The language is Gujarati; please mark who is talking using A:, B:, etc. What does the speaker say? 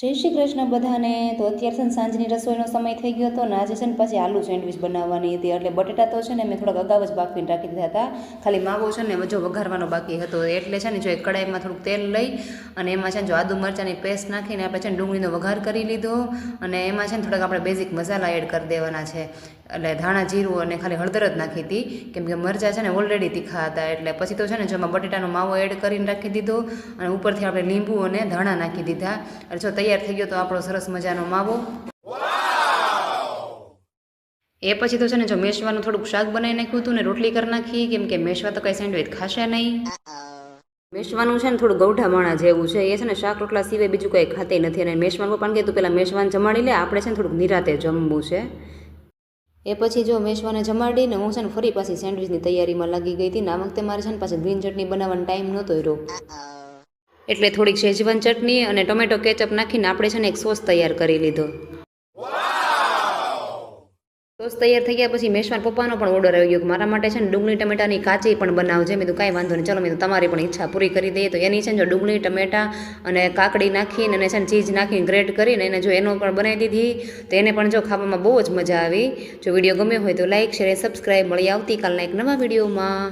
A: જય શ્રી કૃષ્ણ બધાને. તો અત્યાર છે ને સાંજની રસોઈનો સમય થઈ ગયો હતો ને આજે છે ને પછી આલુ સેન્ડવિચ બનાવવાની હતી. એટલે બટેટા તો છે ને મેં થોડાક અગાઉ જ બાફીને રાખી દીધા હતા. ખાલી માવો છે ને જો વઘારવાનો બાકી હતો. એટલે છે ને જો એક કડાઈમાં થોડુંક તેલ લઈ અને એમાં છે ને જો આદુ મરચાંની પેસ્ટ નાખીને આપણે છે ને ડુંગળીનો વઘાર કરી લીધો. અને એમાં છે ને થોડાક આપણે બેઝિક મસાલા એડ કરી દેવાના છે. એટલે ધાણા જીરું અને ખાલી હળદર જ નાખી હતી, કેમ કે મરચાં છે ને ઓલરેડી તીખા હતા. એટલે પછી તો છે ને જો એમાં બટેટાનો માવો એડ કરીને રાખી દીધો અને ઉપરથી આપણે લીંબુ અને ધાણા નાખી દીધા. એટલે જો તૈયાર થઈ ગયો તો આપણો સરસ મજાનો માવો. એ પછી તો છે ને જો મેશવાનું થોડુંક શાક બનાવી નાખ્યું હતું ને રોટલી કરી નાખી, કેમ કે મેશવા તો કંઈ સેન્ડવિચ ખાશે નહીં. મેશવાનું છે ને થોડું ગૌઠા માણા જેવું છે. એ છે ને શાક રોટલા સિવાય બીજું કંઈ ખાતે નથી. અને મેશવાનું પણ કીધું પહેલાં મેશવાન જમાડી લે, આપણે છે ને થોડુંક નિરાતે જમવું છે. એ પછી જો મેશવાને જમાડીને હું છે ને ફરી પાછી સેન્ડવિચની તૈયારીમાં લાગી ગઈ હતી. ને આ વખતે મારે છે ને પાછી ગ્રીન ચટણી બનાવવાનો ટાઈમ નહોતો રહ્યો. એટલે થોડીક શેજવાન ચટણી અને ટોમેટો કેચઅપ નાખીને આપણે છે ને એક સોસ તૈયાર કરી લીધો. સોસ તૈયાર થઈ ગયા પછી મેશવાન પપ્પાનો પણ ઓર્ડર આવી ગયો કે મારા માટે છે ને ડુંગળી ટમેટાની કાચી પણ બનાવજે. મેં તો કાંઈ વાંધો નહીં, ચલો મેં તો તમારી પણ ઈચ્છા પૂરી કરી દઈએ. તો એની છે ને જો ડુંગળી ટમેટા અને કાકડી નાખીને અને છે ને ચીઝ નાખીને ગ્રેટ કરીને એને જો એનો પણ બનાવી દીધી. તો એને પણ જો ખાવામાં બહુ જ મજા આવી. જો વિડીયો ગમ્યો હોય તો લાઇક શેર સબસ્ક્રાઈબ. મળી આવતીકાલના એક નવા વિડીયોમાં.